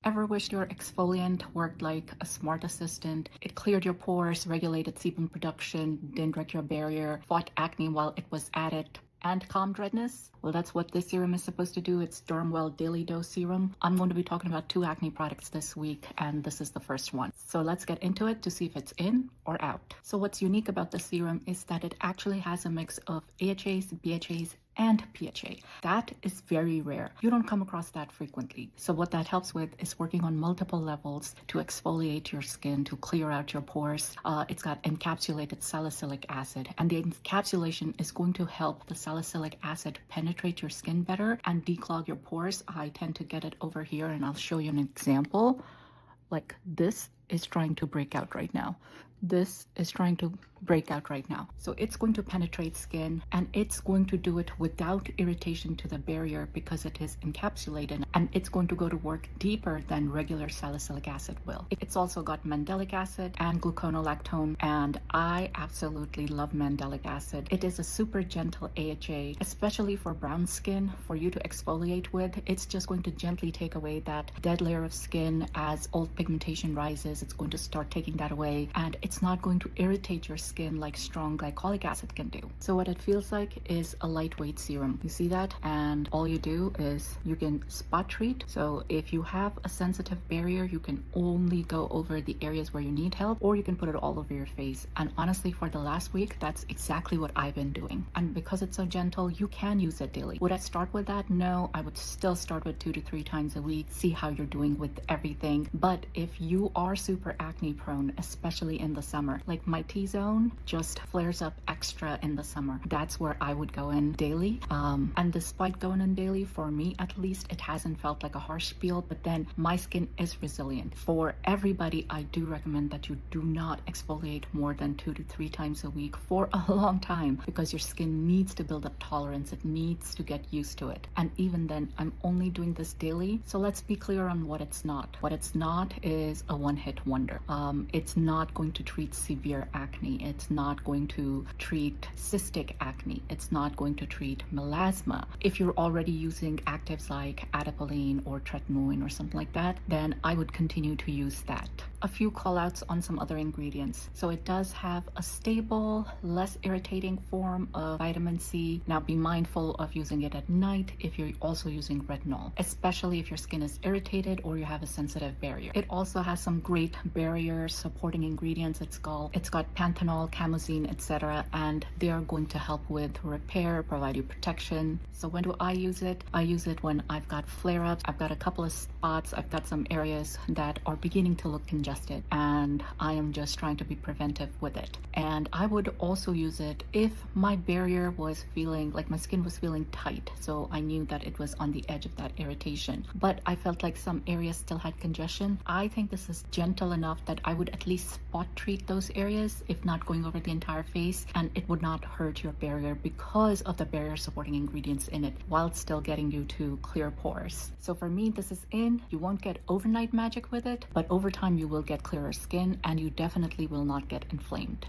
Ever wished your exfoliant worked like a smart assistant? It cleared your pores, regulated sebum production, didn't wreck your barrier, fought acne while it was at it, and calmed redness? Well, that's what this serum is supposed to do. It's DermWel Daily Dose Serum. I'm going to be talking about 2 acne products this week, and this is the first one. So let's get into it to see if it's in or out. So what's unique about the serum is that it actually has a mix of AHAs, BHAs, and PHA. That is very rare. You don't come across that frequently. So what that helps with is working on multiple levels to exfoliate your skin, to clear out your pores. It's got encapsulated salicylic acid, and the encapsulation is going to help the salicylic acid penetrate your skin better and declog your pores. I tend to get it over here, and I'll show you an example. Like this is trying to break out right now. This is trying to break out right now. So it's going to penetrate skin, and it's going to do it without irritation to the barrier because it is encapsulated, and it's going to go to work deeper than regular salicylic acid will. It's also got mandelic acid and gluconolactone, and I absolutely love mandelic acid. It is a super gentle AHA, especially for brown skin, for you to exfoliate with. It's just going to gently take away that dead layer of skin. As old pigmentation rises, it's going to start taking that away, and it's not going to irritate your skin like strong glycolic acid can do. So what it feels like is a lightweight serum. You see that? And all you do is you can spot treat. So if you have a sensitive barrier, you can only go over the areas where you need help, or you can put it all over your face. And honestly, for the last week, that's exactly what I've been doing. And because it's so gentle, you can use it daily. Would I start with that? No, I would still start with 2 to 3 times a week, see how you're doing with everything. But if you are super acne prone, especially in the summer, like my T-zone just flares up extra in the summer, that's where I would go in daily. And despite going in daily, for me at least, it hasn't felt like a harsh peel, but then my skin is resilient. For everybody, I do recommend that you do not exfoliate more than 2 to 3 times a week for a long time, because your skin needs to build up tolerance. It needs to get used to it. And even then, I'm only doing this daily. So let's be clear on what it's not. What it's not is a one-hit wonder. It's not going to treat severe acne. It's not going to treat cystic acne. It's not going to treat melasma. If you're already using actives like adapalene or tretinoin or something like that, then I would continue to use that. A few call outs on some other ingredients. So it does have a stable, less irritating form of vitamin C. Now be mindful of using it at night if you're also using retinol, especially if your skin is irritated or you have a sensitive barrier. It also has some great barrier supporting ingredients. It's got panthenol, chamosine, etc., and they are going to help with repair, provide you protection. So when do I use it? I use it when I've got flare-ups, I've got a couple of spots, I've got some areas that are beginning to look congested, and I am just trying to be preventive with it. And I would also use it if my barrier was feeling like my skin was feeling tight, so I knew that it was on the edge of that irritation, but I felt like some areas still had congestion. I think this is gentle enough that I would at least spot treat those areas, if not going over the entire face, and it would not hurt your barrier because of the barrier supporting ingredients in it, while still getting you to clear pores. So for me, this is in. You won't get overnight magic with it, but over time you will get clearer skin, and you definitely will not get inflamed.